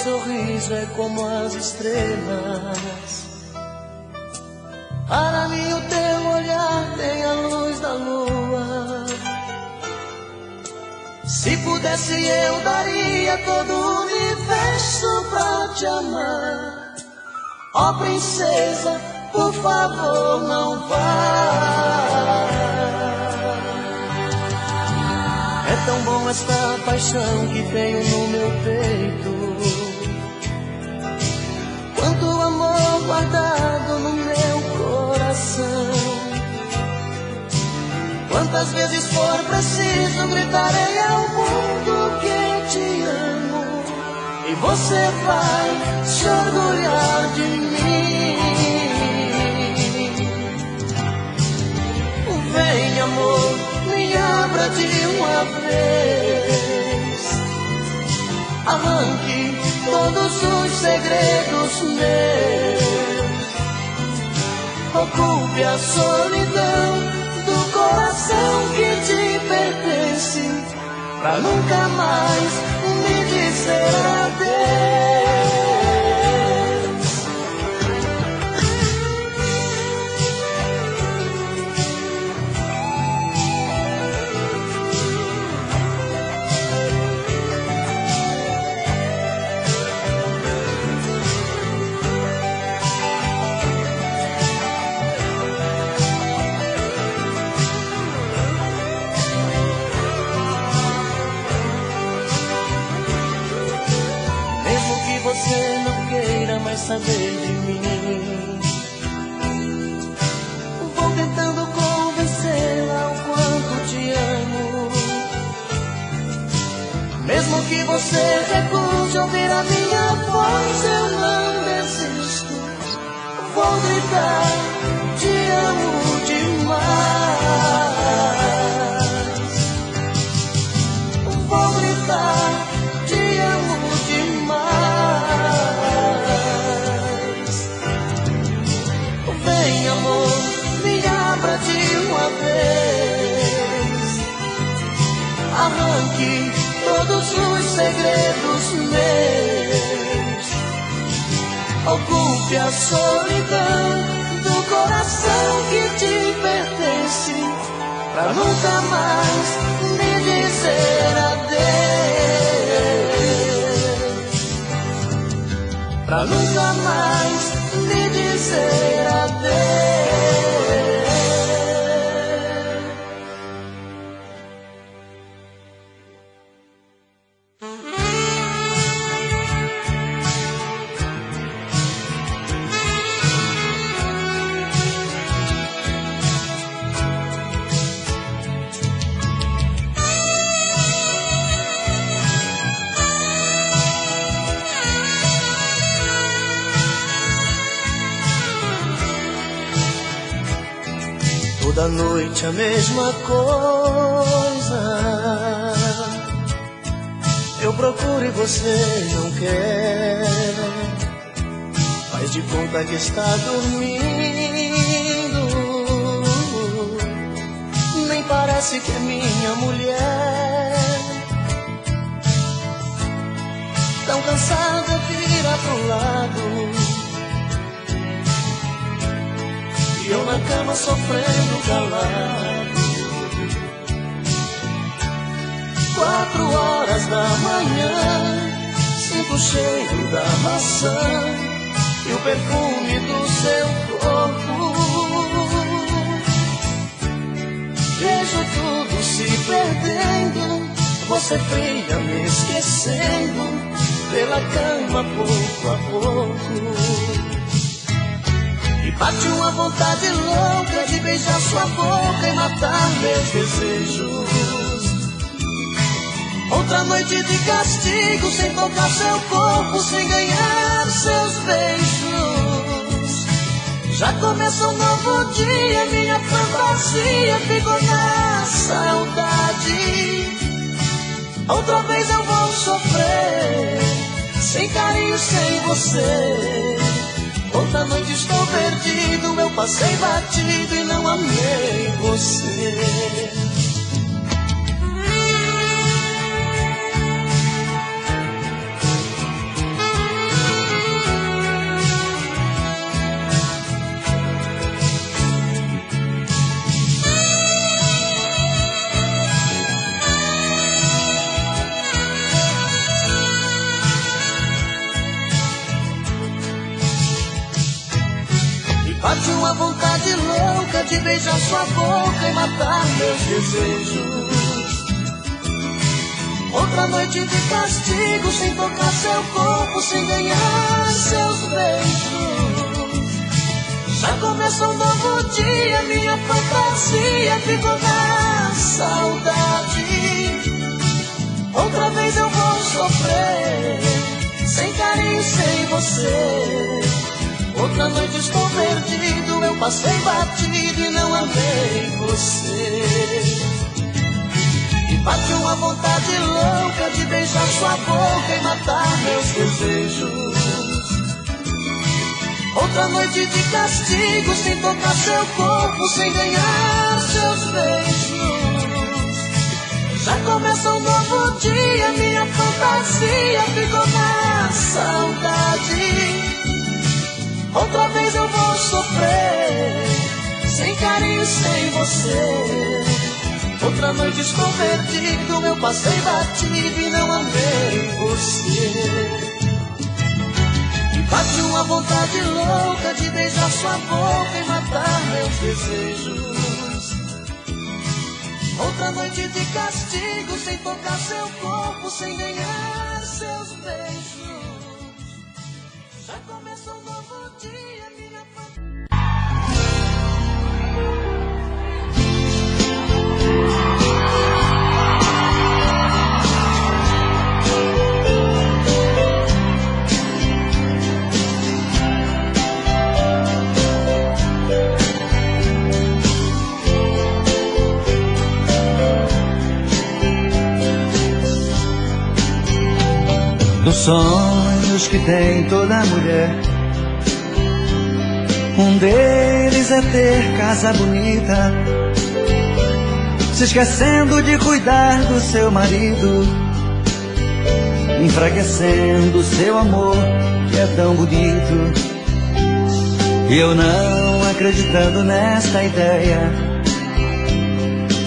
sorriso é como as estrelas. Para mim o teu olhar tem a luz da lua. Se pudesse eu daria todo o universo pra te amar. Ó princesa, por favor não vá. É tão bom esta paixão que tenho no meu peito. Quanto amor guardado no meu coração. Quantas vezes for preciso gritarei ao mundo que te amo. E você vai se orgulhar de mim. Vem amor, me abra de uma vez. Arranque todos os segredos meus. Ocupe a solidão do coração que te pertence, pra nunca mais me dizer adeus. Você não queira mais saber de mim. Vou tentando convencê-la o quanto te amo. Mesmo que você recuse ouvir a minha voz, eu não desisto. Vou gritar, te amo demais. Vou gritar, te amo demais. Vem amor, me abra de uma vez. Arranque todos os segredos meus. Ocupe a solidão do coração que te pertence, pra nunca mais me dizer adeus. Pra nunca mais me dizer adeus. Toda noite a mesma coisa. Eu procuro e você não quer. Faz de conta que está dormindo. Nem parece que é minha mulher. Tão cansada, vira pro lado. E eu na cama sofrendo calado. 4 horas da manhã, sinto o cheiro da maçã e o perfume do seu corpo. Vejo tudo se perdendo, você fria me esquecendo, pela cama pouco a pouco. E bate uma vontade louca de beijar sua boca e matar meus desejos. Outra noite de castigo, sem tocar seu corpo, sem ganhar seus beijos. Já começa um novo dia, minha fantasia ficou na saudade. Outra vez eu vou sofrer, sem carinho, sem você. Outra noite estou perdido, eu passei batido e não amei você. bate uma vontade louca de beijar sua boca e matar meus desejos. Outra noite de castigo, sem tocar seu corpo, sem ganhar seus beijos. Já começa um novo dia, minha fantasia ficou na saudade. Outra vez eu vou sofrer, sem carinho, sem você. Outra noite estou perdido, eu passei batido e não amei você. E bate uma vontade louca de beijar sua boca e matar meus desejos. Outra noite de castigo, sem tocar seu corpo, sem ganhar seus beijos. Já começa um novo dia, minha fantasia ficou na saudade. Outra vez eu vou sofrer, sem carinho, sem você. Outra noite estou perdido, eu passei batido e não amei você. E bate uma vontade louca de beijar sua boca e matar meus desejos. Outra noite de castigo, sem tocar seu corpo, sem ganhar seus beijos. Já começa um novo dia, minha família. Dos sonhos que tem toda mulher, um deles é ter casa bonita, se esquecendo de cuidar do seu marido, enfraquecendo seu amor que é tão bonito. E eu não acreditando nesta ideia,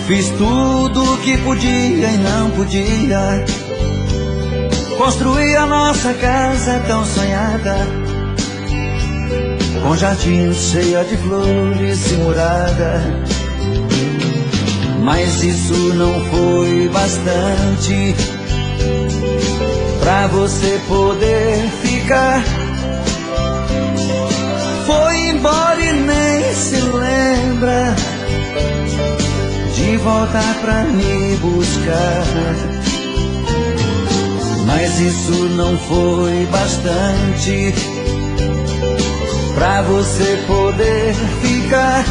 fiz tudo o que podia e não podia. Construí a nossa casa tão sonhada, com jardim cheio de flores e morada. Mas isso não foi bastante pra você poder ficar. Foi embora e nem se lembra de voltar pra me buscar. Mas isso não foi bastante pra você poder ficar.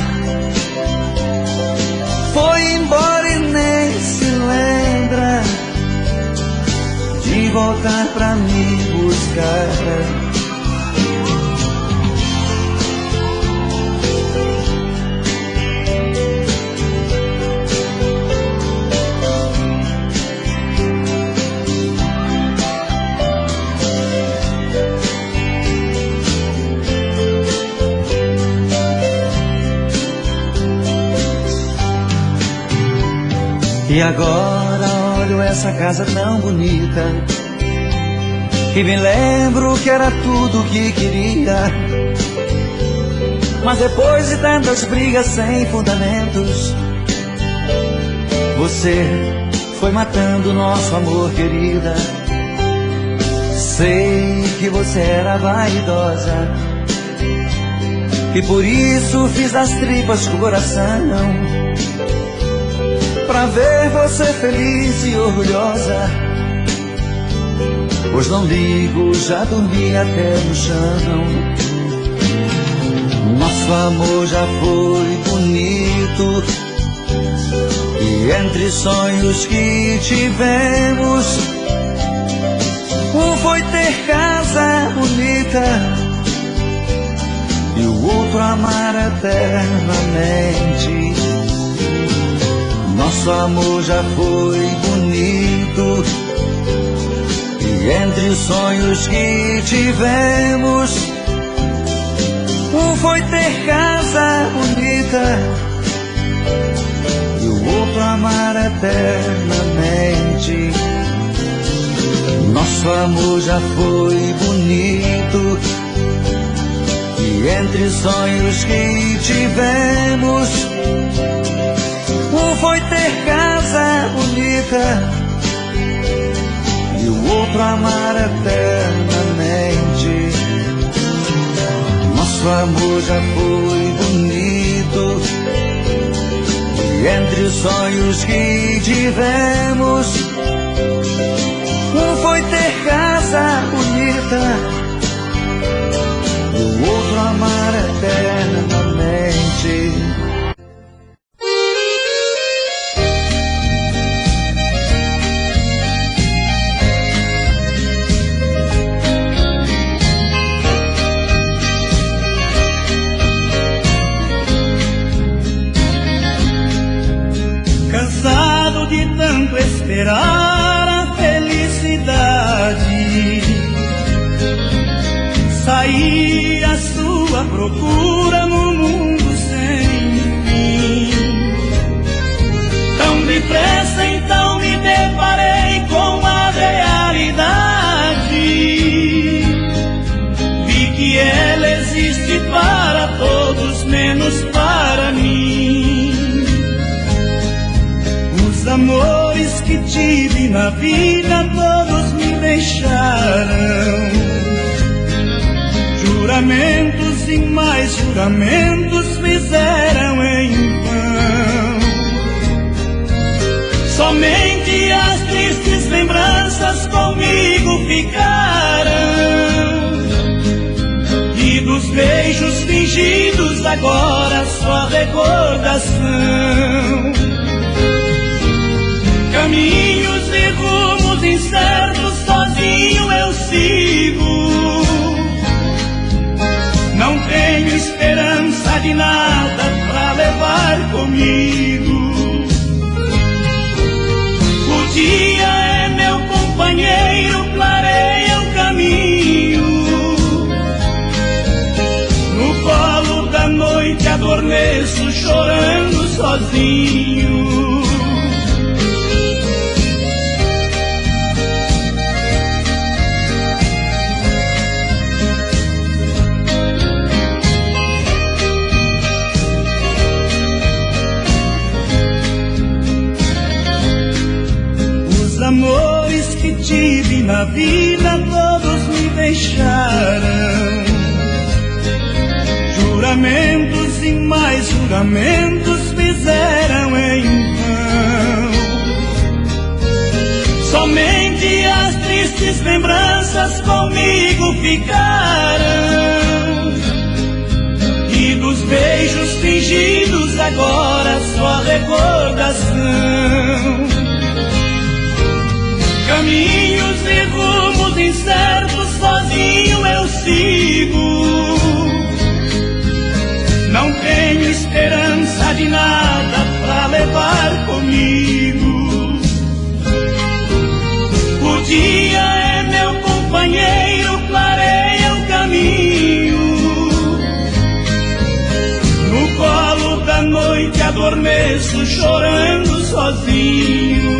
Foi embora e nem se lembra de voltar pra me buscar. E agora olho essa casa tão bonita e me lembro que era tudo o que queria. Mas depois de tantas brigas sem fundamentos, você foi matando nosso amor, querida. Sei que você era vaidosa e por isso fiz as tripas com o coração, pra ver você feliz e orgulhosa. Pois não ligo, já dormi até no chão. Nosso amor já foi bonito, e entre sonhos que tivemos, um foi ter casa bonita e o outro amar eternamente. Nosso amor já foi bonito, e entre os sonhos que tivemos, um foi ter casa bonita e o outro amar eternamente. Nosso amor já foi bonito, e E entre sonhos que tivemos, um foi ter casa bonita e o outro amar eternamente. Nosso amor já foi bonito, e entre os sonhos que tivemos, um foi ter casa bonita e o outro amar eternamente. Cansado de tanto esperar a felicidade, saí à sua procura no mundo sem fim. Tão depressa então me deparei com a realidade. Vi que ela existe para todos, menos para mim. Os amores que tive na vida todos me deixaram. Juramentos e mais juramentos fizeram em vão. Somente as tristes lembranças comigo ficaram, e dos beijos fingidos agora só recordação. Caminhos e rumos incertos, sozinho eu sigo. Não tenho esperança de nada pra levar comigo. O dia é meu companheiro, clareia o caminho. No colo da noite adormeço, chorando sozinho. Os amores que tive na vida todos me deixaram. Juramentos e mais juramentos fizeram em vão. Somente as tristes lembranças comigo ficaram, e dos beijos fingidos agora só recordação. Caminhos e rumos incertos, sozinho eu sigo. Não tenho esperança de nada pra levar comigo. O dia é meu companheiro, clareia o caminho. No colo da noite adormeço, chorando sozinho.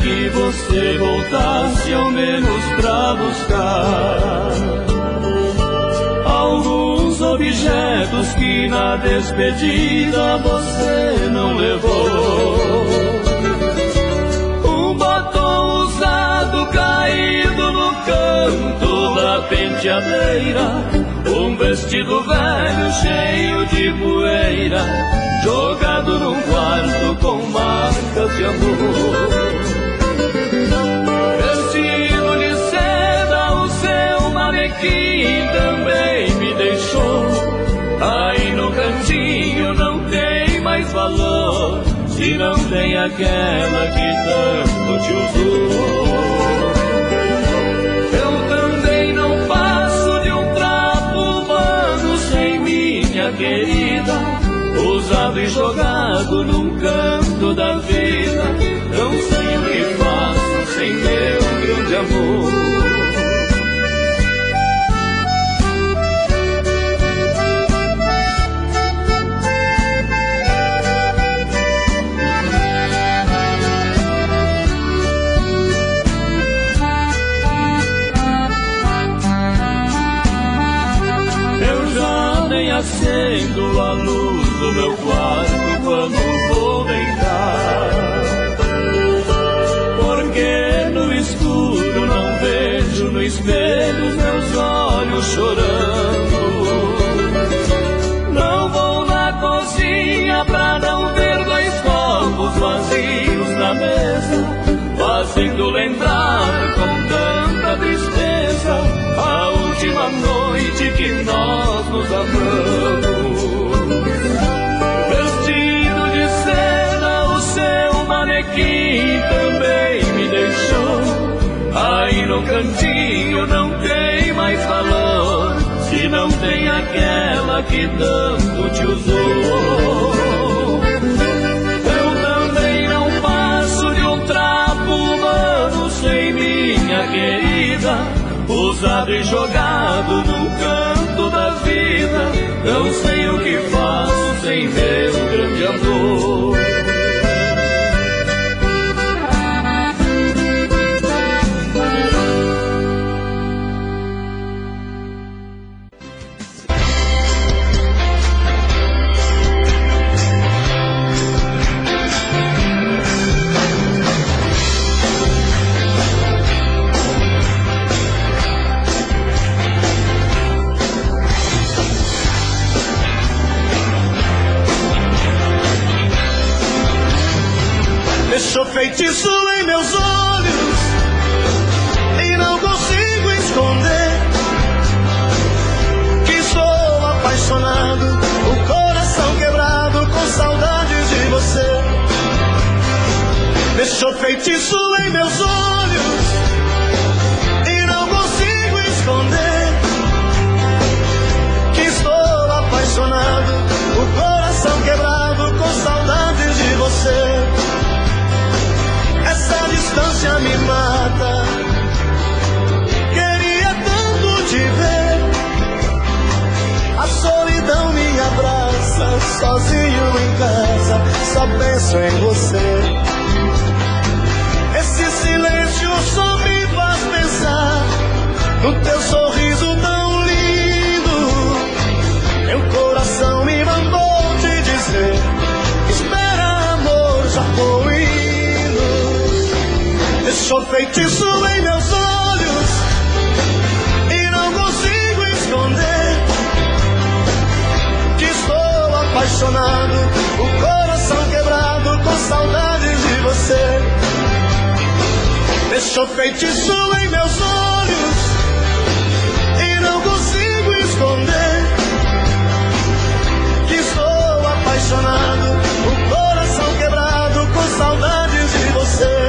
Que você voltasse ao menos pra buscar alguns objetos que na despedida você não levou. Um batom usado caído no canto da penteadeira, um vestido velho cheio de poeira, jogado num quarto com marcas de amor. Vestido de seda, o seu manequim também me deixou. Aí no cantinho não tem mais valor. se não tem aquela que tanto te usou. Eu também não passo de um trapo humano sem minha querida, usado e jogado num canto da vida. Não sei o que faço sem meu grande amor. Acendo a luz do meu quarto quando vou deitar, porque no escuro não vejo no espelho meus olhos chorando. Não vou na cozinha pra não ver dois copos vazios na mesa, fazendo lembrar com tanta tristeza a última noite que nós nos amamos. Vestido de seda, o seu manequim também me deixou. Aí no cantinho não tem mais valor, se não tem aquela que tanto te usou. Eu também não passo de um trapo humano sem minha querida, usado e jogado num canto da vida. Não sei o que faço sem meu grande amor. Deixou feitiço em meus olhos e não consigo esconder que estou apaixonado, o coração quebrado com saudades de você. Deixou feitiço em meus olhos e não consigo esconder que estou apaixonado, o coração quebrado com saudades de você. Essa distância me mata, queria tanto te ver. A solidão me abraça, sozinho em casa, só penso em você. Esse silêncio só me faz pensar no teu sorriso tão lindo. Meu coração me mandou te dizer: espera amor, já vou indo. Deixou feitiço em meus olhos e não consigo esconder que estou apaixonado, o coração quebrado com saudades de você. Deixou feitiço em meus olhos e não consigo esconder que estou apaixonado, o coração quebrado com saudades de você.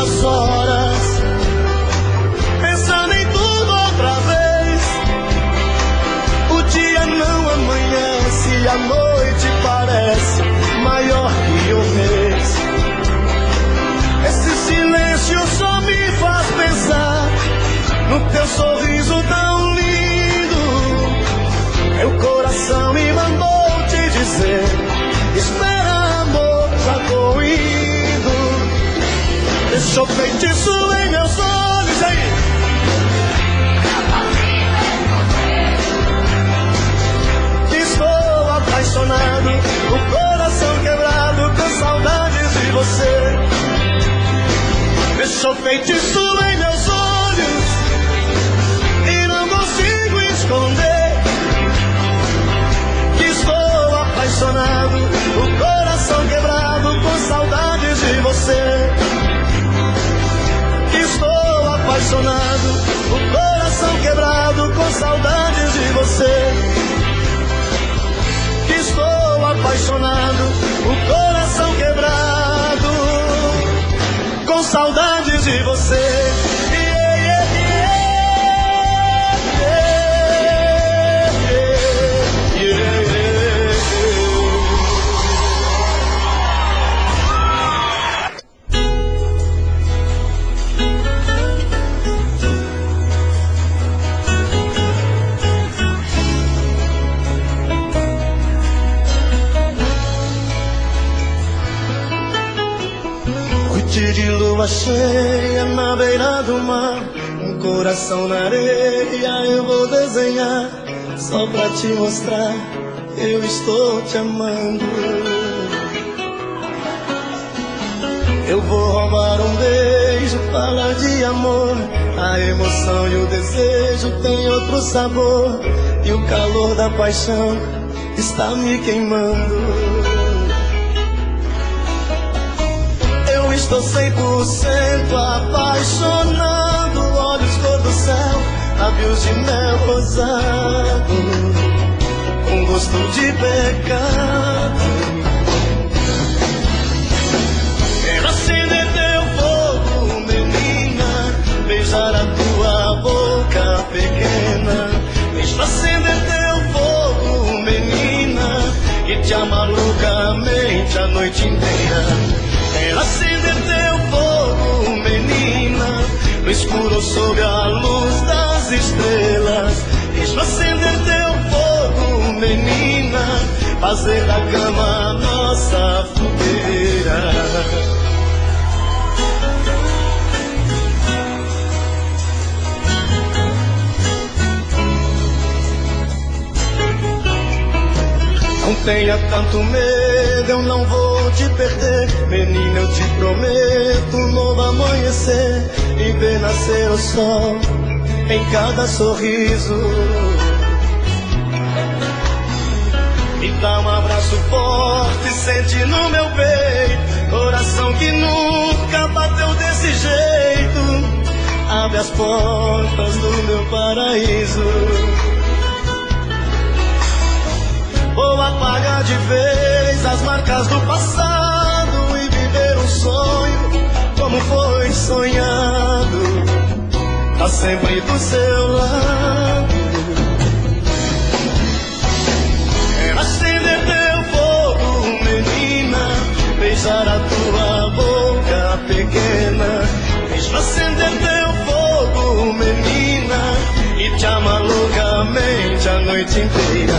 As horas, pensando em tudo outra vez. O dia não amanhece, a noite parece maior que um mês. Esse silêncio só me faz pensar no teu sorriso tão lindo. Meu coração me mandou te dizer: espera amor, já vou indo. Deixou feitiço em meus olhos aí. Estou apaixonado, o coração quebrado com saudades de você. Deixou feitiço em meus olhos e não consigo esconder que estou apaixonado. apaixonado, o coração quebrado com saudades de você. Estou apaixonado, o coração quebrado com saudades de você. De lua cheia na beira do mar, um coração na areia eu vou desenhar, só pra te mostrar eu estou te amando. Eu vou roubar um beijo, falar de amor, a emoção e o desejo tem outro sabor, e o calor da paixão está me queimando. Estou 100% apaixonado, olhos cor do céu, lábios de mel rosado, com gosto de pecado. Quero acender teu fogo, menina, beijar a tua boca pequena. Deixa acender teu fogo, menina, e te amar loucamente a noite inteira. Quero acender teu fogo, menina, no escuro ou sob a luz das estrelas. Deixa acender teu fogo, menina, fazer da cama nossa fogueira. Não tenha tanto medo, eu não vou te perder. Menina, eu te prometo um novo amanhecer e ver nascer o sol em cada sorriso. Me dá um abraço forte, sente no meu peito, coração que nunca bateu desse jeito. Abre as portas do meu paraíso. Vou apagar de vez as marcas do passado e viver um sonho como foi sonhado, tá sempre do seu lado. Quero acender teu fogo, menina, beijar a tua boca pequena. Deixa acender teu fogo, menina, e te amar loucamente a noite inteira.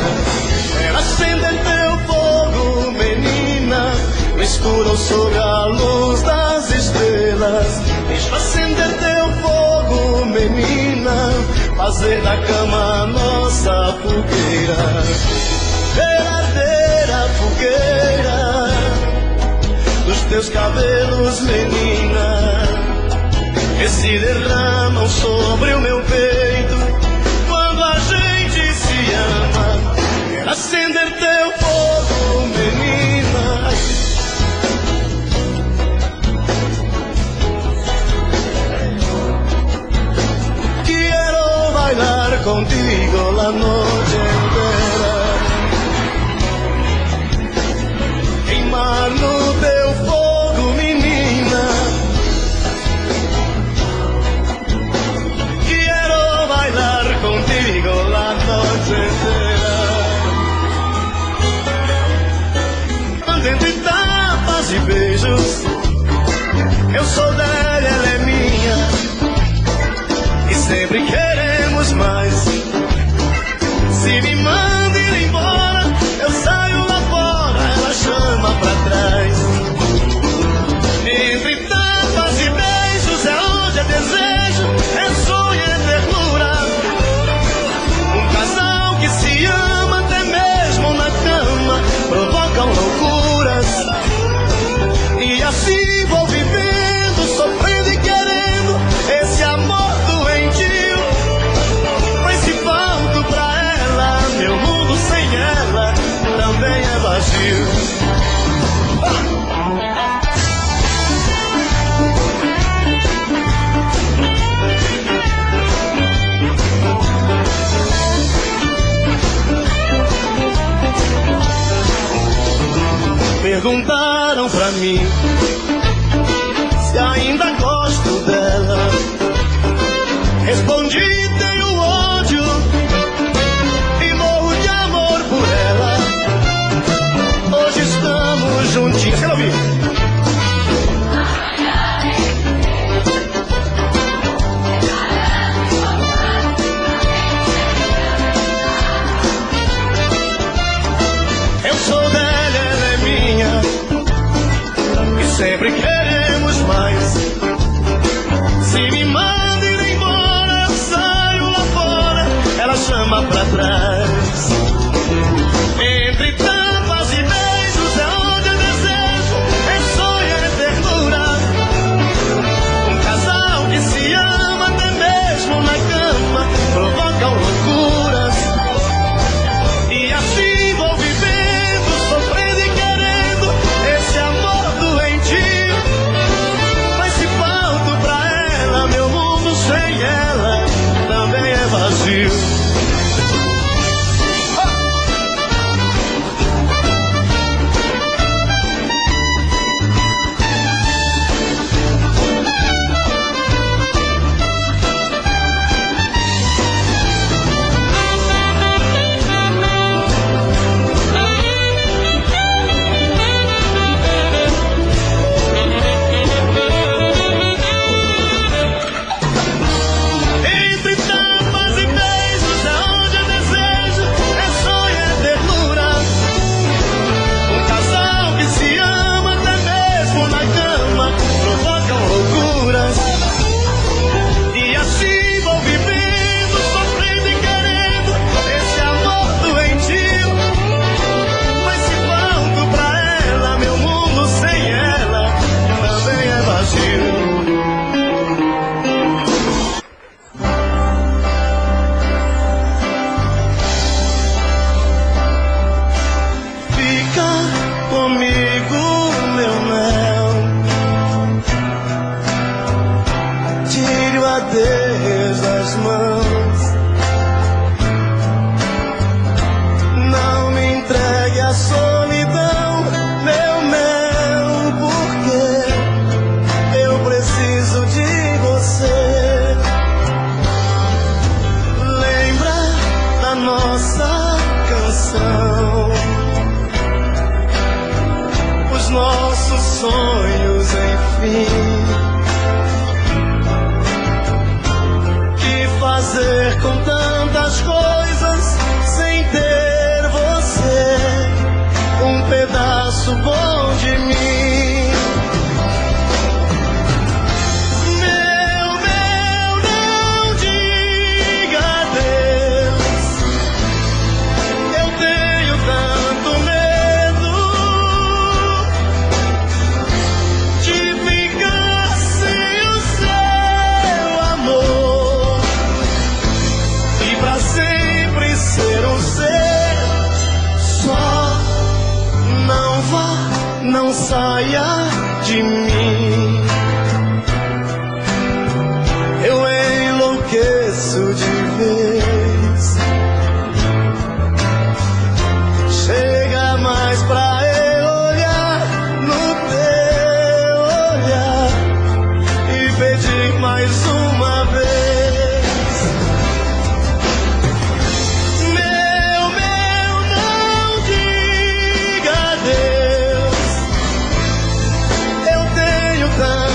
Quero acender teu fogo, menina, no escuro ou sob a luz das estrelas. Deixa acender teu fogo, menina, fazer da cama nossa fogueira. Verdadeira fogueira dos teus cabelos, menina, que se derramam sobre o meu peito quando a gente se ama. Quero acender teu fogo, menina, quero bailar contigo la noche entera, queimar no teu fogo, menina. Quero bailar contigo la noche entera. Entre tapas e beijos, eu sou dela, ela é minha, e sempre queremos mais. Se me manda ir embora, eu saio lá fora, ela chama pra trás. Entre tapas e beijos é onde é desejo, é sonho, é ternura. Um casal que se ama até mesmo na cama provocam loucuras, e assim vou vivendo, sofrendo e querendo esse amor doentio. Mas se falto pra ela, meu mundo sem ela também é vazio. perguntaram pra mim se ainda gosto dela. Respondi, tenho ódio e morro de amor por ela. Hoje estamos juntinhos. Quero ouvir. Eu sou dela, ela é minha, e sempre queremos mais. Se me manda ir embora, eu saio lá fora, ela chama pra trás. Entre tapas e beijos é onde eu desejo, é sonho, é ternura. Um casal que se ama até mesmo na cama provocam loucuras. E assim vou vivendo, sofrendo e querendo esse amor doentio. Mas se falto pra ela, meu mundo sem ela também é vazio. Entre tapas e beijos é onde eu desejo, é sonho, é ternura. Um casal que se ama até mesmo na cama provocam loucuras. E assim vou vivendo, sofrendo e querendo esse amor doentio. Mas se falto pra ela, meu mundo sem ela também é vazio. Fica comigo, meu mel. Tire o adeus das mãos. Não me entregue à solidão, meu mel, porque eu preciso de você. Lembra da nossa canção, os nossos sonhos, enfim. Que fazer com tantas coisas sem ter você, um pedaço bom de mim. Meu, não diga adeus. Eu tenho tanto medo de ficar sem o seu amor e pra sempre ser um ser só. Não vá, não saia de mim. Eu enlouqueço de vez. Chega mais pra eu olhar no teu olhar e pedir mais uma vez. Meu, não diga adeus. Eu tenho tanto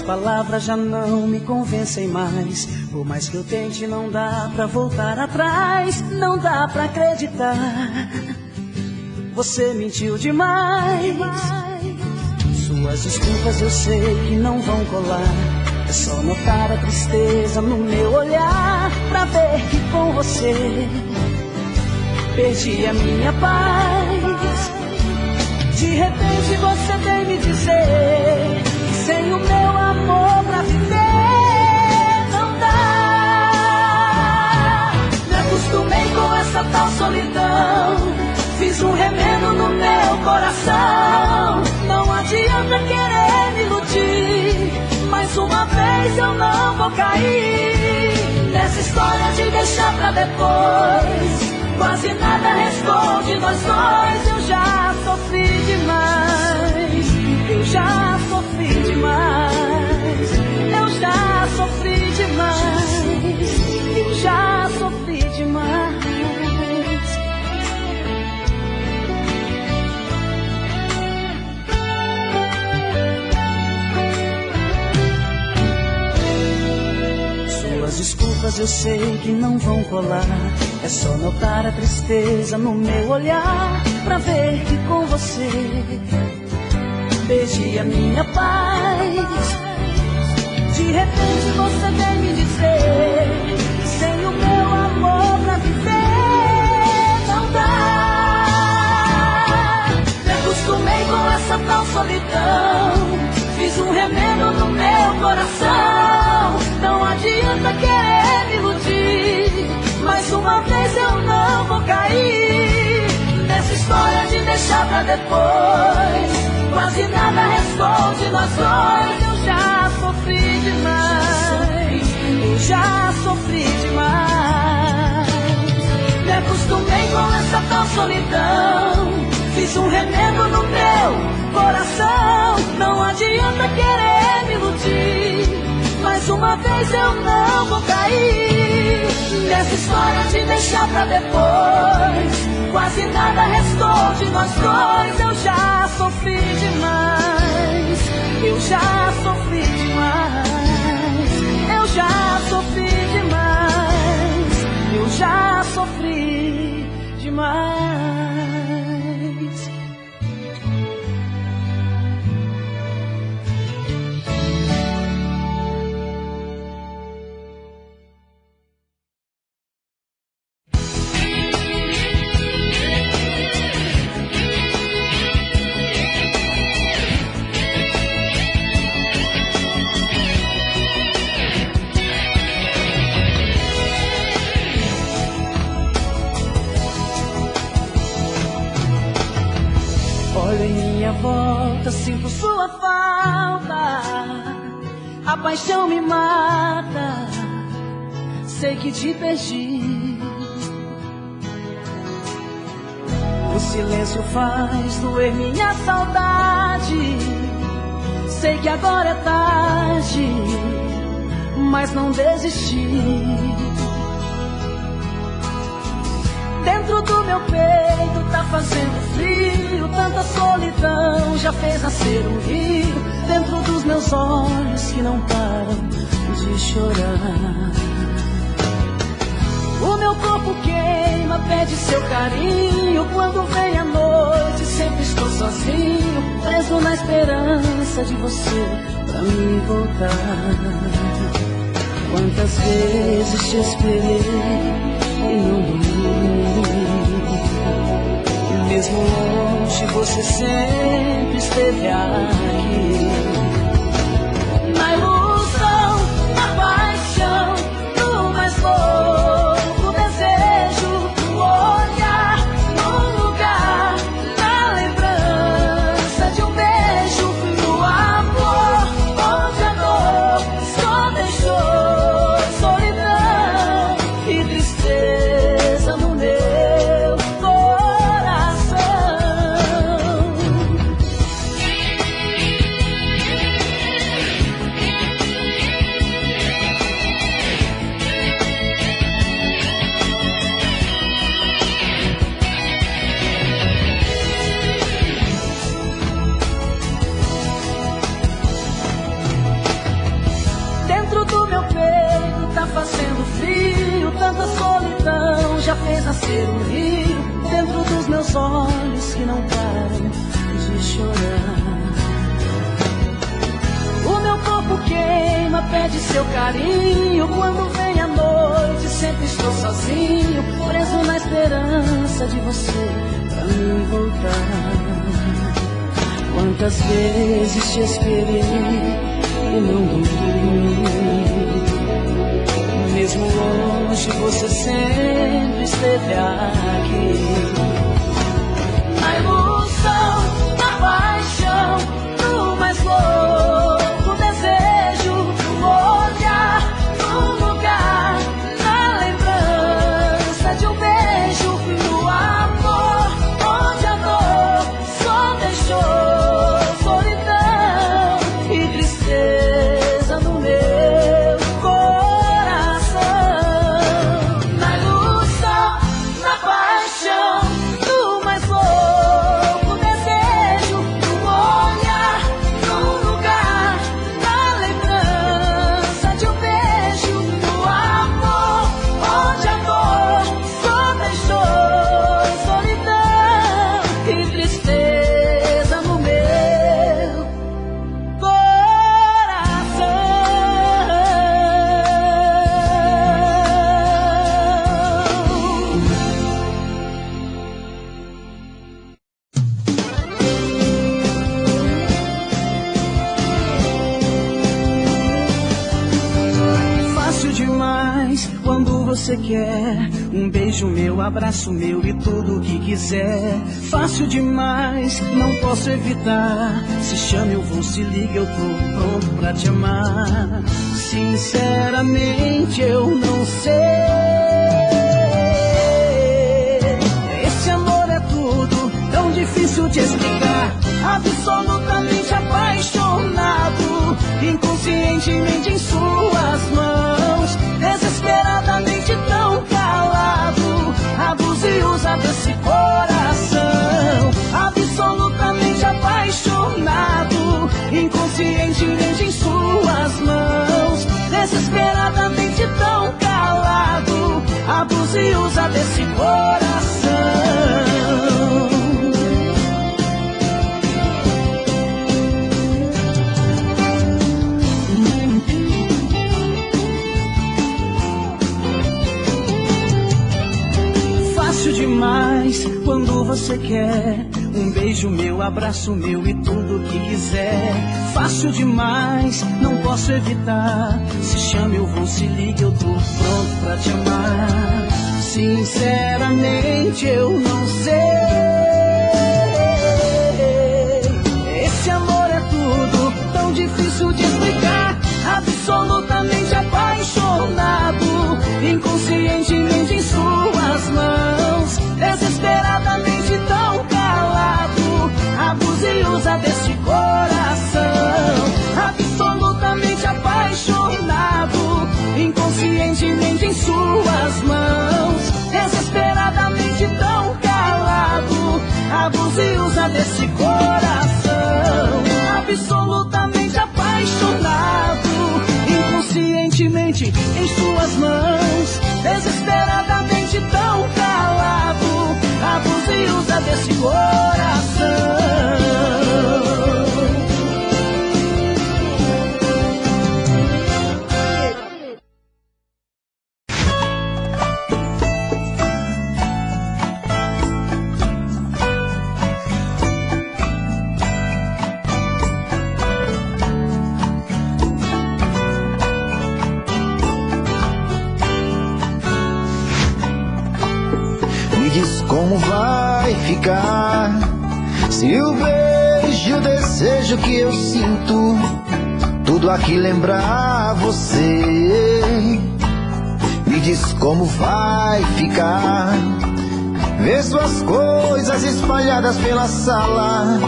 palavras já não me convencem mais. Por mais que eu tente, não dá pra voltar atrás. Não dá pra acreditar, você mentiu demais. Suas desculpas eu sei que não vão colar. É só notar a tristeza no meu olhar, pra ver que com você perdi a minha paz. De repente você vem me dizer que sem o meu amor pra viver não dá. Me acostumei com essa tal solidão, fiz um remendo no meu coração. Não adianta querer me iludir, mais uma vez eu não vou cair nessa história de deixar pra depois. Quase nada responde nós dois. Eu já sofri demais, eu já sofri demais, eu já sofri demais, eu já sofri demais. Suas desculpas eu sei que não vão colar. É só notar a tristeza no meu olhar, pra ver que com você perdi a minha paz. De repente você vem me dizer que sem o meu amor pra viver não dá. Me acostumei com essa tal solidão, fiz um remendo no meu coração. Não adianta querer me iludir, mais uma vez eu não vou cair nessa história de deixar pra depois. Quase nada responde nós dois. Eu já sofri demais, eu já sofri demais. Me acostumei com essa tal solidão, fiz um remendo no meu coração. Não adianta querer me iludir, mais uma vez eu não vou cair nessa história de deixar pra depois. Quase nada restou de nós dois. Eu já sofri demais, eu já sofri demais, eu já sofri demais, eu já sofri demais. Olho em minha volta, sinto sua falta. A paixão me mata, sei que te perdi. O silêncio faz doer minha saudade. Sei que agora é tarde, mas não desisti. Dentro do meu peito tá fazendo frio, tanta solidão já fez nascer um rio. Dentro dos meus olhos que não param de chorar. O meu corpo queima, pede seu carinho. Quando vem a noite sempre estou sozinho, preso na esperança de você pra me voltar. Quantas vezes te esperei e não dormi. Mesmo longe você sempre esteve aqui. Na ilusão, na paixão, no mais louco desejo, no olhar, no lugar, na lembrança de um beijo, no amor, onde a dor só deixou solidão e tristeza no meu coração. possa ser um rio dentro dos meus olhos que não param de chorar. O meu corpo queima, pede seu carinho. Quando vem a noite sempre estou sozinho, preso na esperança de você pra me voltar. Quantas vezes te esperei e não dormi, mesmo longe você sempre esteve aqui. Na ilusão, na paixão, no mais louco desejo, no olhar, no lugar, na lembrança de um beijo, no amor, onde a dor só deixou solidão e tristeza no meu coração. Na ilusão, na paixão, no mais louco desejo, no olhar, no lugar, na lembrança de um beijo, no amor, onde a dor só deixou solidão e tristeza no meu coração. Fácil demais quando você quer um beijo meu, abraço meu e tudo o que quiser. Fácil demais, não posso evitar. Se chama eu vou, se liga eu tô pronto pra te amar. Sinceramente eu não sei. Esse amor é tudo, tão difícil de explicar. Absolutamente apaixonado, inconscientemente em suas mãos, desesperadamente tão calado. Abusa e usa desse coração. Absolutamente apaixonado, inconscientemente em suas mãos, desesperadamente tão calado. Abusa e usa desse coração. Fácil demais quando você quer um beijo meu, abraço meu e tudo o que quiser. Fácil demais, não posso evitar. Se chama eu vou, se liga eu tô pronto pra te amar. Sinceramente eu não sei. Esse amor é tudo, tão difícil de explicar. Absolutamente apaixonado, inconscientemente em suas mãos, desesperadamente tão calado. Abusa e usa desse coração. Absolutamente apaixonado, inconscientemente em suas mãos, desesperadamente tão calado. Abusa e usa desse coração. Absolutamente apaixonado, inconscientemente em suas mãos, desesperadamente tão calado. Abusa e usa desse coração. Como vai ficar se o beijo, o desejo que eu sinto, tudo aqui lembrar você? Me diz como vai ficar ver suas coisas espalhadas pela sala.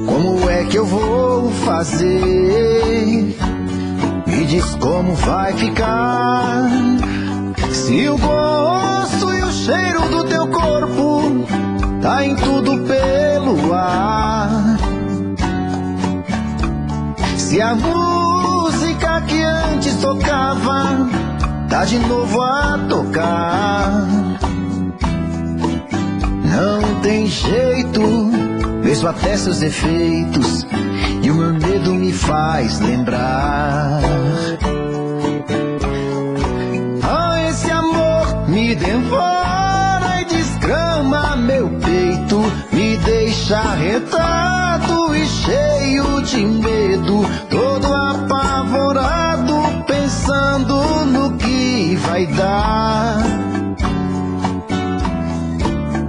Como é que eu vou fazer? Me diz como vai ficar se o gosto e o cheiro do teu corpo tá em tudo pelo ar. Se a música que antes tocava tá de novo a tocar. Não tem jeito, vejo até seus defeitos e o meu medo me faz lembrar. Ah, esse amor me devora e desgrama meu peito, me deixa arretado e cheio de medo, todo apavorado, pensando no que vai dar.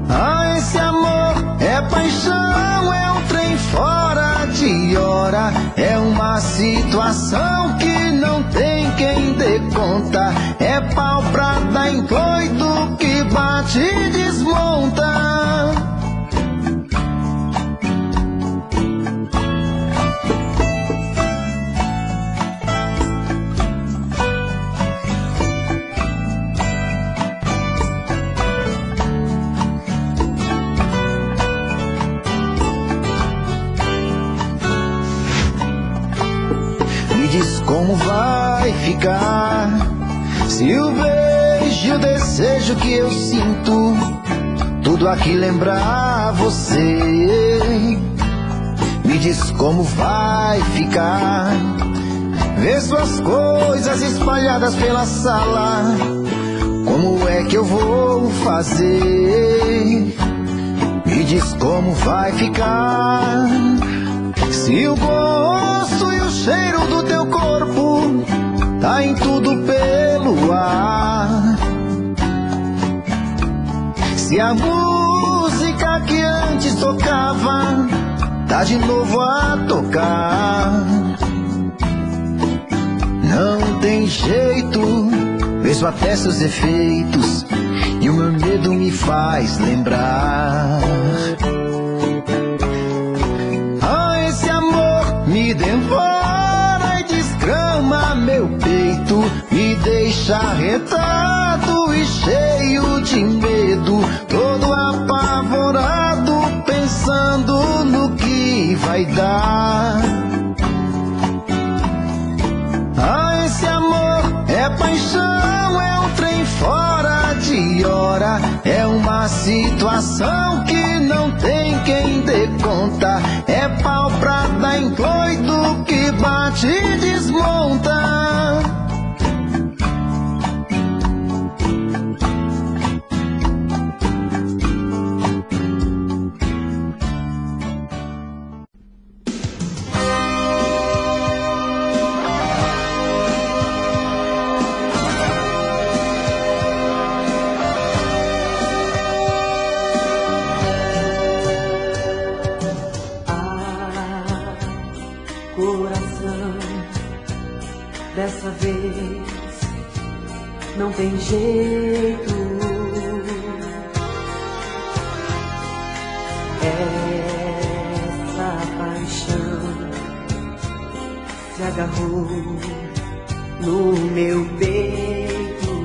Ah, esse amor é paixão, é um trem fora de hora, é uma situação que não tem quem dê conta, é pau pra dar em doido que bate e desmonta. Diz como vai ficar se o beijo e o desejo que eu sinto tudo aqui lembrar você. Me diz como vai ficar ver suas coisas espalhadas pela sala, como é que eu vou fazer? Me diz como vai ficar se o gosto e o cheiro do teu corpo tá em tudo pelo ar. Se a música que antes tocava tá de novo a tocar. Não tem jeito, vejo até seus efeitos e o meu medo me faz lembrar. Me devora e desgrama meu peito, me deixa arretado e cheio de medo, todo apavorado, pensando no que vai dar. Ah, esse amor é paixão, é um trem fora de hora, é uma situação que não tem quem dê conta, é pau pra dar em doido que bate e desmonta. Dessa vez não tem jeito, essa paixão se agarrou no meu peito.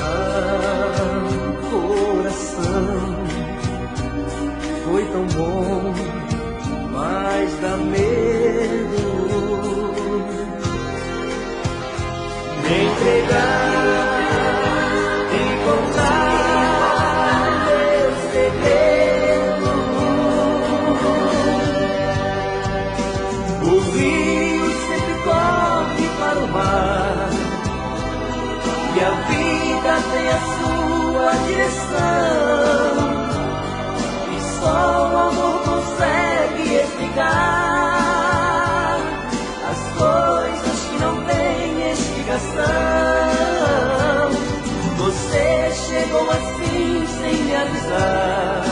Ah, coração, foi tão bom, mas dá medo me entregar e contar meu segredo. O rio sempre corre para o mar e a vida tem a sua direção, e só o amor consegue explicar as coisas que não têm explicação. Você chegou assim sem me avisar,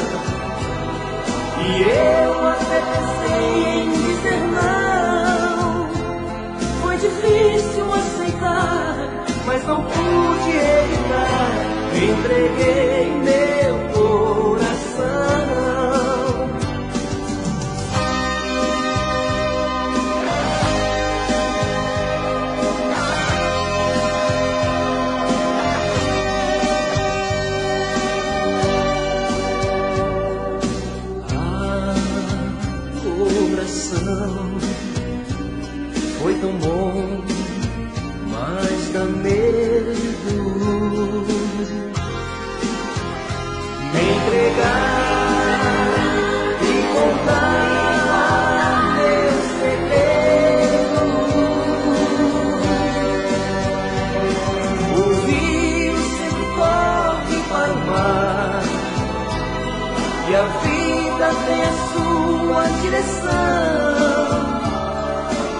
e eu até pensei em dizer não. Foi difícil aceitar, mas não pude evitar. Entreguei meu coração. Foi tão bom, mas dá medo entregar e contar meu segredo. O rio sempre corre para o mar e a vida tem a sua direção,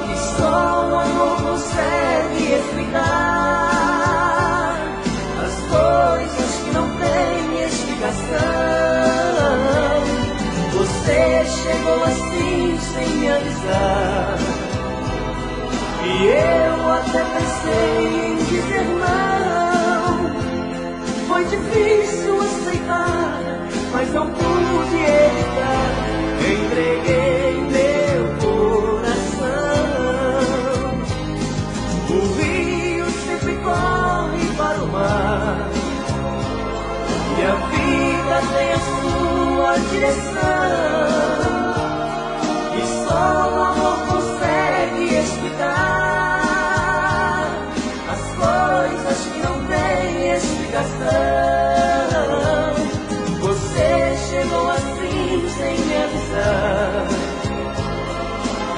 que só o amor consegue explicar as coisas que não têm explicação. Você chegou assim sem me avisar, e eu até pensei em dizer não. Foi difícil aceitar, mas não pude evitar. Entreguei meu coração. O rio sempre corre para o mar e a vida tem a sua direção, e só o amor consegue explicar as coisas que não têm explicação. Você chegou assim sem me avisar,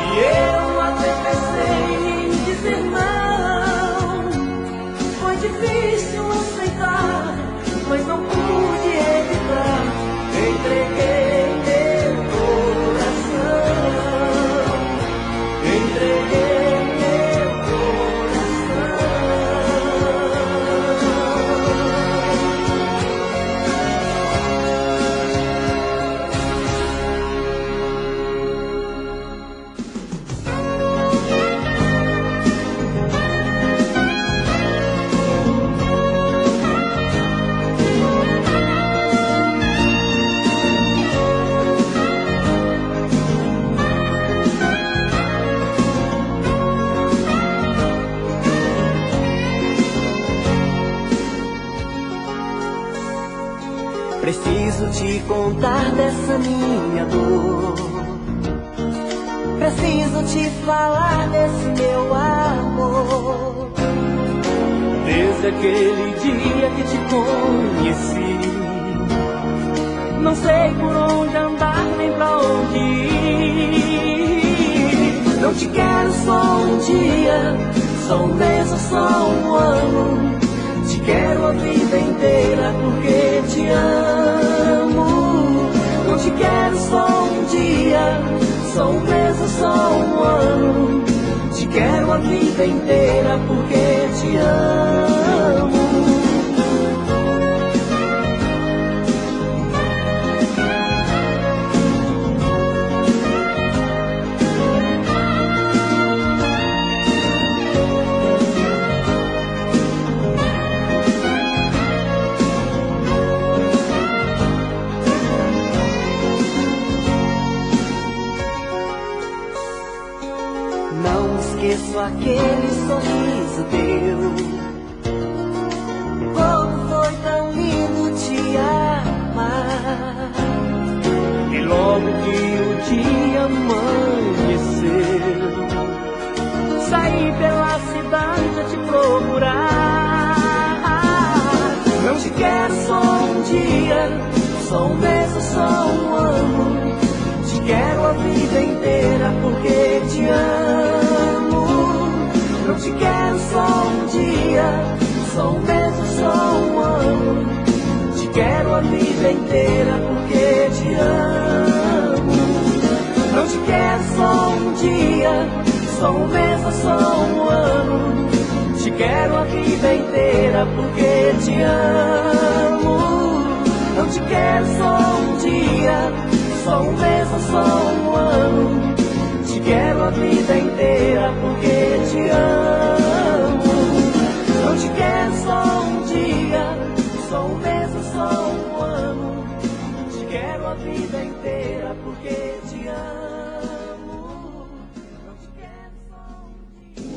e eu até pensei em dizer não. Foi difícil aceitar, mas não pude evitar. Entreguei meu coração, entreguei meu coração. Preciso te contar dessa minha dor, preciso te falar desse meu amor. Desde aquele dia que te conheci, não sei por onde andar nem pra onde ir. Não te quero só um dia, só um mês ou só um ano. Te quero a vida inteira porque te amo. Não te quero só um dia, só um mês ou só um ano. Te quero a vida inteira porque te amo. Esqueço aquele sorriso teu, como foi tão lindo te amar. E logo que o dia amanheceu, saí pela cidade a te procurar. Não te quero só um dia, só um mês ou só um ano. Te quero a vida inteira porque te amo. Não te quero só um dia, só um mês ou só um ano. Te quero a vida inteira porque te amo. Não te quero só um dia, só um mês ou só um ano. Te quero a vida inteira porque te amo. Não te quero só um dia, só um mês ou só um ano. Te quero a vida inteira porque te amo. Não te quero só um dia, só um mês ou só um ano. Te quero a vida inteira porque te amo. Não te quero só um dia.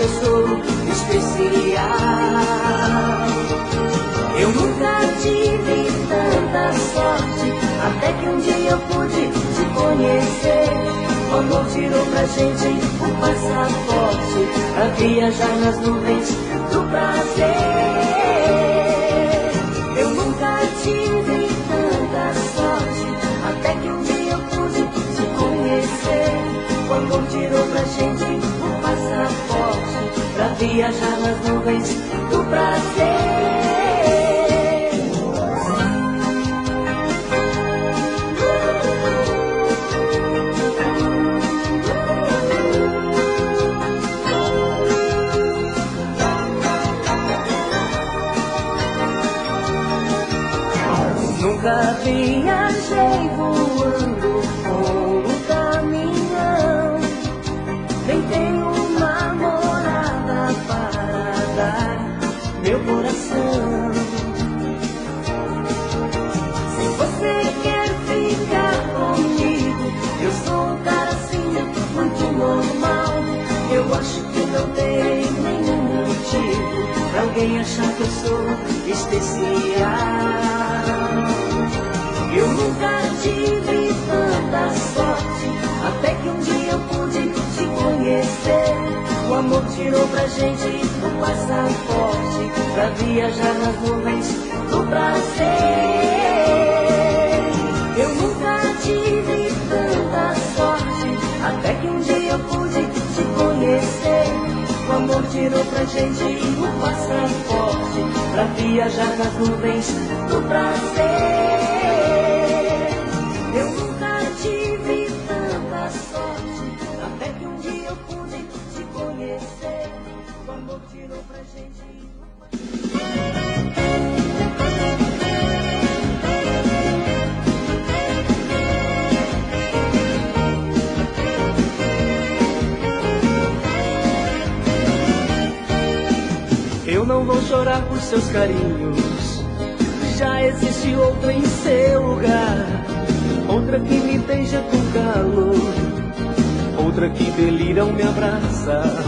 eu sou especial. Eu nunca tive tanta sorte, até que um dia eu pude te conhecer. O amor tirou pra gente o passaporte pra viajar nas nuvens do prazer. Eu nunca tive tanta sorte, até que um dia eu pude te conhecer. O amor tirou pra gente o passaporte pra viajar nas nuvens do prazer. Nunca viajei voando com um caminhão, nem tenho uma morada para dar meu coração. Se você quer ficar comigo, eu sou um cara assim, muito normal. Eu acho que não tem nenhum motivo pra alguém achar que eu sou especial. Eu nunca tive tanta sorte, até que um dia eu pude te conhecer. O amor tirou pra gente o passaporte pra viajar nas nuvens do prazer. Eu nunca tive tanta sorte, até que um dia eu pude te conhecer. O amor tirou pra gente o passaporte pra viajar nas nuvens do prazer. Eu nunca tive tanta sorte, até que um dia eu pude te conhecer. O amor tirou pra gente. Eu não vou chorar por seus carinhos, já existe outra em seu lugar. Outra que me beija com calor, outra que delira ao me abraçar.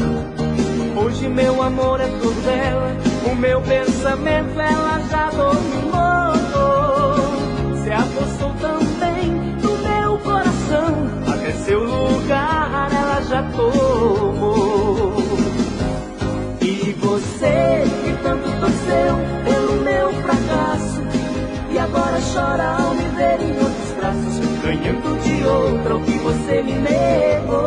Hoje meu amor é todo dela, o meu pensamento ela já dominou. Se apossou também no meu coração, até seu lugar ela já tomou. E você que tanto torceu pelo meu fracasso, e agora chora ao me ver em outros braços, ganhando de outra o que você me negou.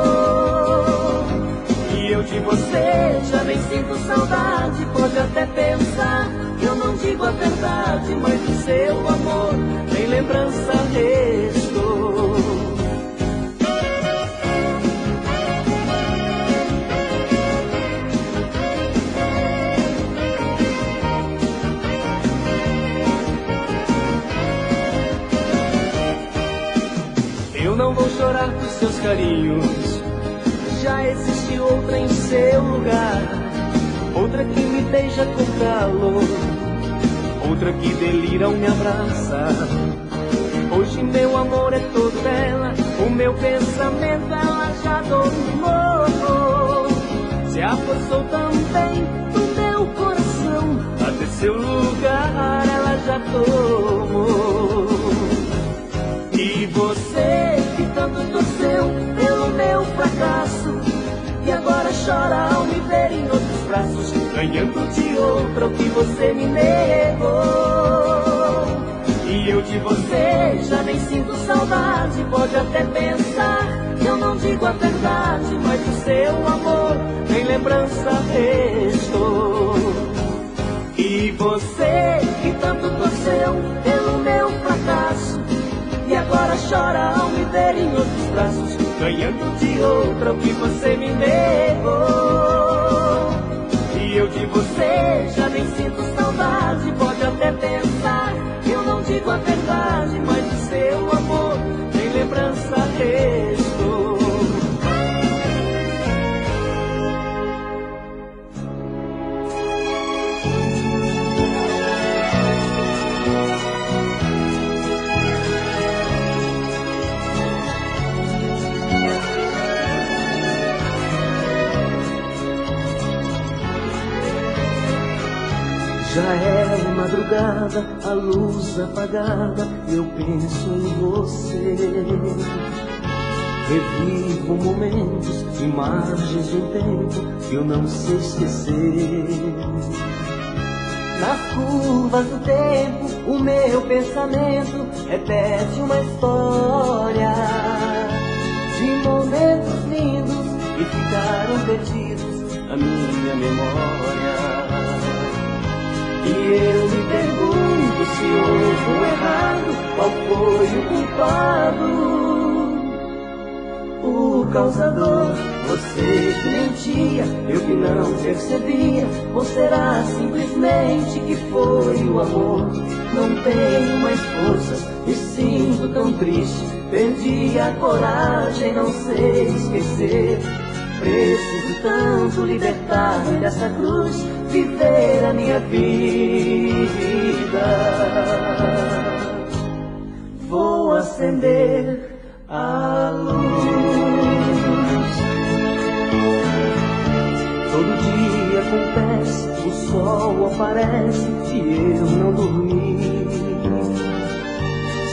E eu de você já nem sinto saudade, pode até pensar que eu não digo a verdade, mas do seu amor nem lembrança restou. Eu não vou chorar por seus carinhos, já existe outra em seu lugar. Outra que me beija com calor, outra que delira ao me abraçar. Hoje meu amor é todo dela, o meu pensamento ela já dominou. Se apossou também no meu coração, até seu lugar ela já tomou. E você que tanto torceu pelo meu fracasso, e agora chora ao me ver em outros braços, ganhando de outra o que você me negou. E eu de você já nem sinto saudade, pode até pensar que eu não digo a verdade, mas do seu amor nem lembrança restou. E você que tanto torceu pelo meu fracasso, e agora chora ao me ver em outros braços, ganhando de outra o que você me negou. E eu de você já nem sinto saudade, pode até pensar que eu não digo a verdade, mas do seu amor nem lembrança restou. Já é madrugada, a luz apagada, eu penso em você. Revivo momentos, imagens de um tempo que eu não sei esquecer. Nas curvas do tempo, o meu pensamento repete uma história de momentos lindos que ficaram perdidos na minha memória. E eu me pergunto se houve um errado, qual foi o culpado? O causador, você que mentia, eu que não percebia. Ou será simplesmente que foi o amor? Não tenho mais forças, me sinto tão triste. Perdi a coragem, não sei esquecer. Preciso tanto libertar-me dessa cruz, viver a minha vida. Vou acender a luz. Todo dia acontece, o sol aparece e eu não dormi.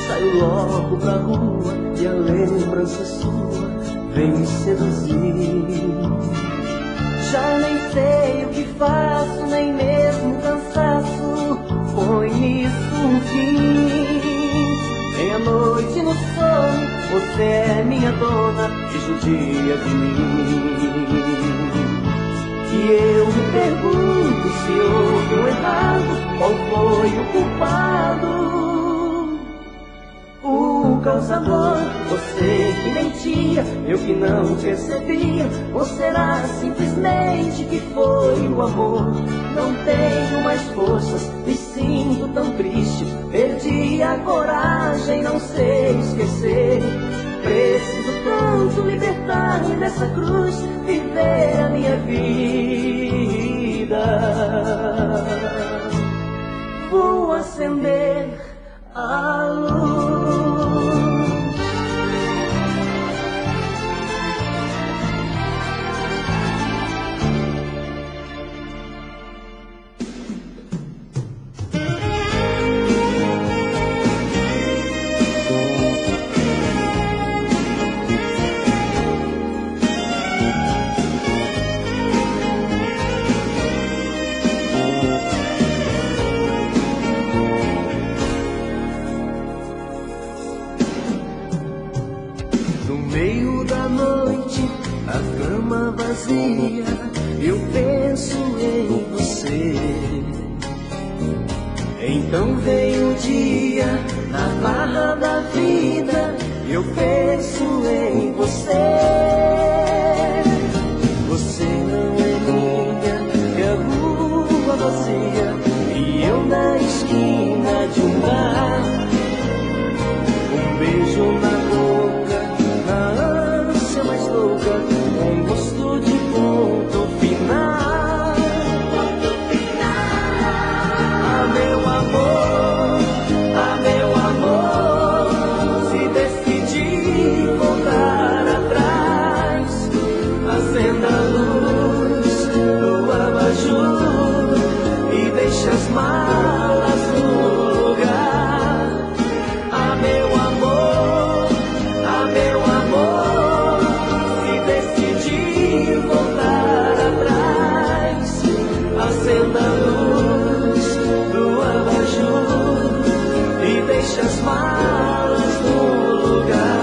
Saio logo pra rua e a lembrança sua vem me seduzir. Já nem sei o que faço, nem mesmo o cansaço põe nisso um fim. Meia-noite no sono, você é minha dona e judia de mim. E eu me pergunto se houve um errado, qual foi o culpado? O causador, você que mentia, eu que não percebia. Ou será simplesmente que foi o amor? Não tenho mais forças, me sinto tão triste. Perdi a coragem, não sei esquecer. Preciso tanto libertar-me dessa cruz, viver a minha vida. Vou acender a luz. Eu penso em você. Então vem o dia, na barra da vida, eu penso em você. Você não é minha, é a rua vazia e eu na esquina de um bar. Um beijo na boca, na ânsia mais louca, um gosto de ponto final. Ah, meu amor, ah, meu amor, se decidir voltar atrás, acenda a luz do abajur e deixa as malas no lugar. Ah, meu amor, ah, meu amor, se decidir voltar atrás, acenda a luz do abajur e deixa as malas no lugar.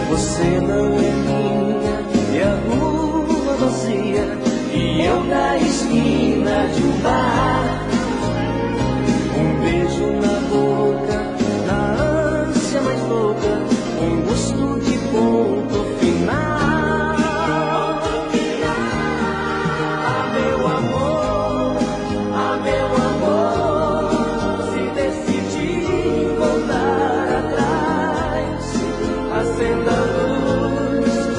Você não é minha, é a rua vazia e eu na esquina de um bar. Um beijo na boca, na ânsia mais louca, um gosto de ponto final. Ah, meu amor, ah, meu amor, se decidir voltar atrás, acenda a luz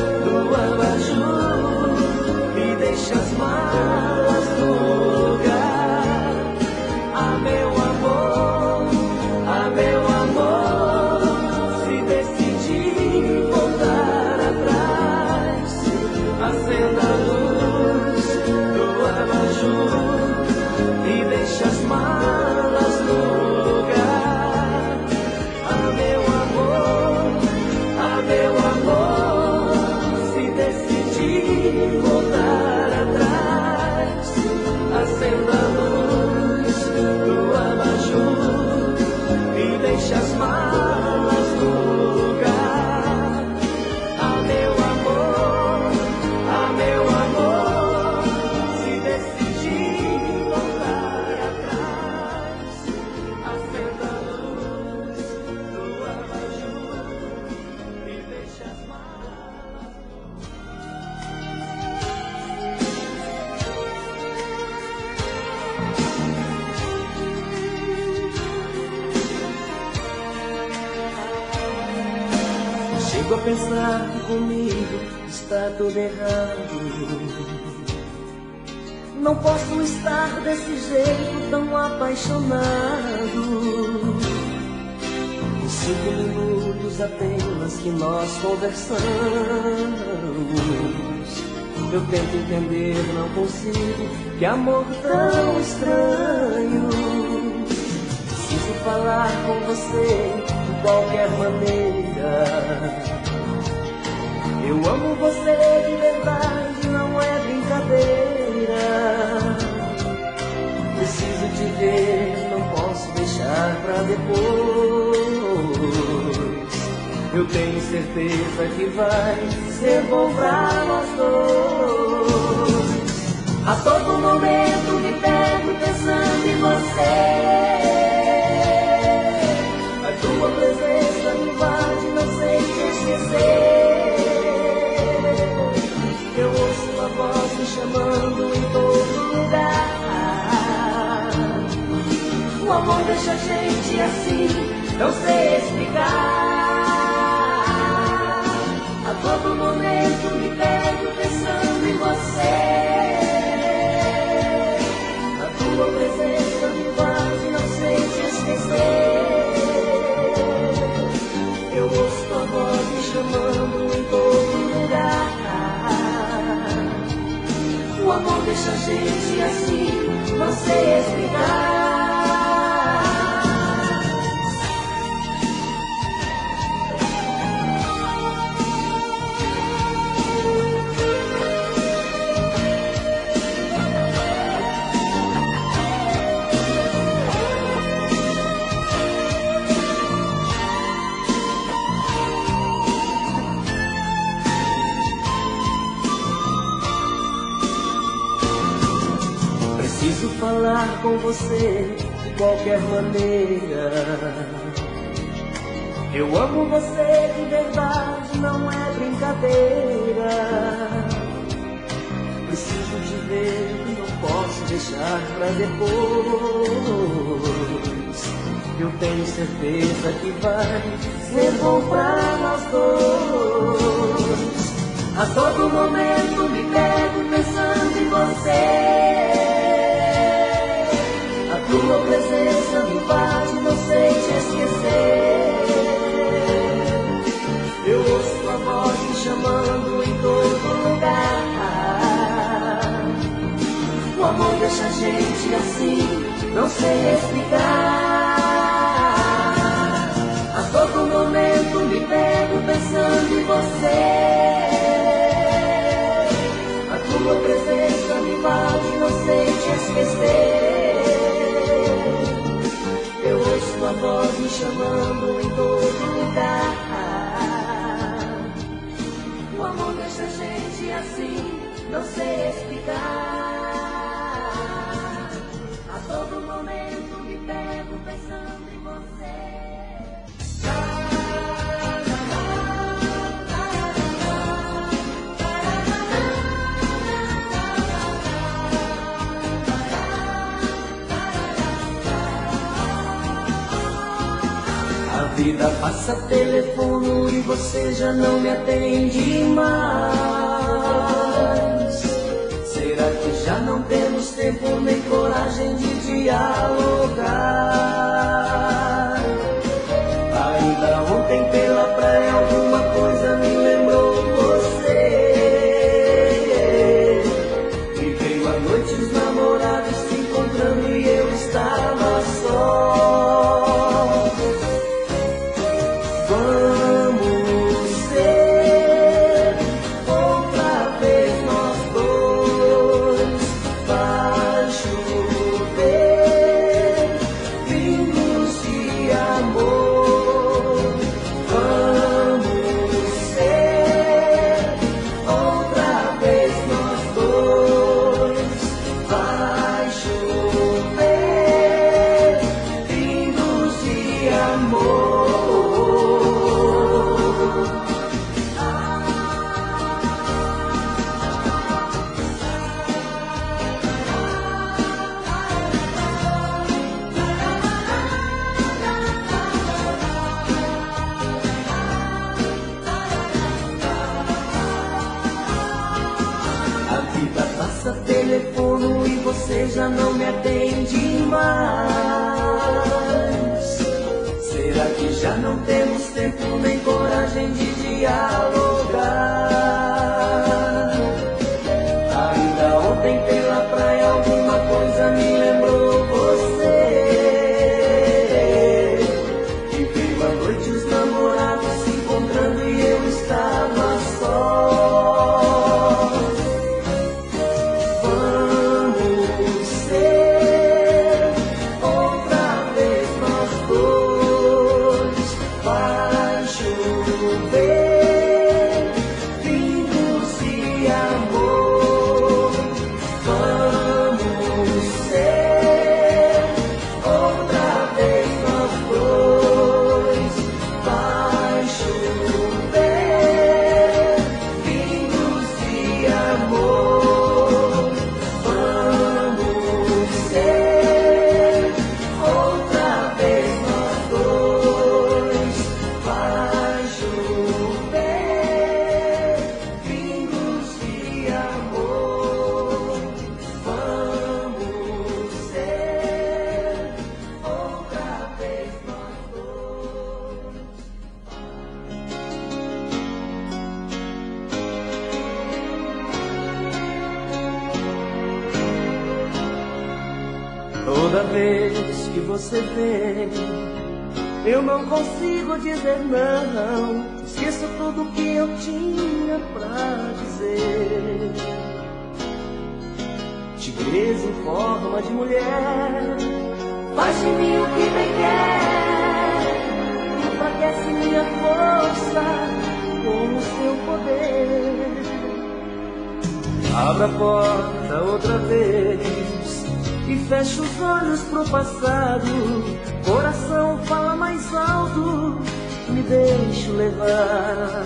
Fico a pensar que comigo está tudo errado. Não posso estar desse jeito tão apaixonado. Em 5 minutos apenas que nós conversamos, eu tento entender, não consigo. Que amor tão estranho. Preciso falar com você de qualquer maneira. Eu amo você de verdade, não é brincadeira. Preciso te ver, não posso deixar pra depois. Eu tenho certeza que vai ser bom pra nós dois. A todo momento me pego pensando em você. A tua presença me invade, não sei te esquecer. Eu ouço a voz me chamando em todo lugar. O amor deixa a gente assim, não sei explicar. A todo momento me pego pensando em você. A tua presença me invade, não sei te esquecer. Eu ouço a voz me chamando em todo lugar. O amor deixa a gente assim, não sei explicar. Preciso falar com você de qualquer maneira. Eu amo você de verdade, não é brincadeira. Preciso te ver, não posso deixar pra depois. Eu tenho certeza que vai ser bom pra nós dois. A todo momento me pego pensando em você. A tua presença me invade, não sei te esquecer. Eu ouço a voz me chamando em todo lugar. O amor deixa a gente assim, não sei explicar. A todo momento me pego pensando em você. A tua presença me invade, não sei te esquecer. Eu ouço a voz me chamando em todo lugar. O amor deixa a gente assim, não sei explicar. A todo momento me pego pensando em você. A vida passa telefono e você já não me atende mais. Será que já não temos tempo nem coragem de dialogar? Ainda ontem pela praia alguma coisa me lembrou você. E veio a noite os namorados se encontrando e eu estava só. passa, telefono e você já não me atende mais. Será que já não temos tempo nem coragem de dialogar? Ainda ontem pela praia alguma coisa me lembrou você. E veio à noite os namorados se encontrando e eu estava só. Vamos ser outra vez nós dois. Vai chover vingos de amor. Vamos ser outra vez nós dois. Vai chover vingos de amor. Vamos ser outra vez nós dois. Vai chover vingos de amor. Vamos ser outra vez nós dois. Toda vez que você vem, eu não consigo dizer não. Esqueço tudo que eu tinha pra dizer. Tigresa em forma de mulher, faz de mim o que bem quer. Enfraquece minha força com o seu poder. Abra a porta outra vez e fecha os olhos pro passado. Coração fala mais alto, me deixo levar.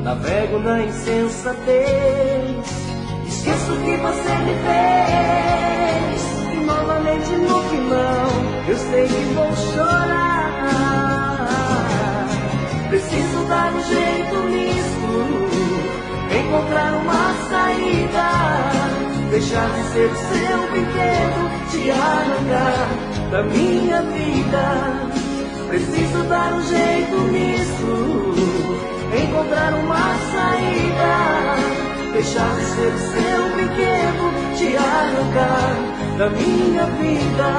Navego na insensatez, esqueço o que você me fez. E novamente no final, eu sei que vou chorar. Preciso dar um jeito nisso, encontrar uma saída. Deixar de ser o seu brinquedo, te arrancar da minha vida. Preciso dar um jeito nisso, encontrar uma saída. Deixar de ser o seu brinquedo, te arrancar da minha vida.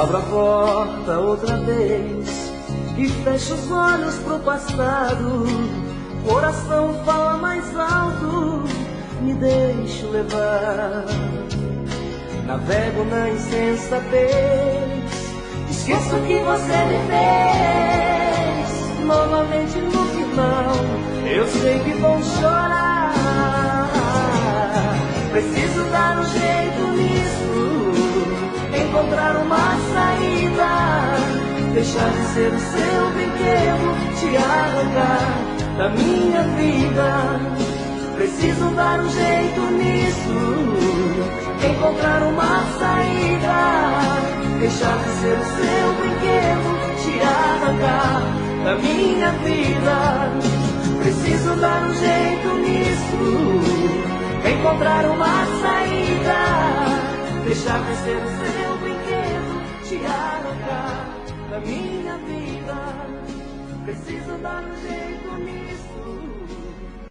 Abra a porta outra vez e fecha os olhos pro passado. Coração fala mais alto, me deixo levar. Navego na insensatez, esqueço o que você me fez. Novamente no final, eu sei que vão chorar. Preciso dar um jeito nisso, encontrar uma saída. Deixar de ser o seu brinquedo, te arrancar da minha vida. Preciso dar um jeito nisso, encontrar uma saída. Deixar de ser o seu brinquedo, te arrancar da minha vida. Preciso dar um jeito nisso, encontrar uma saída. Deixar de ser o seu brinquedo, te arrancar da minha vida. Preciso dar um jeito nisso.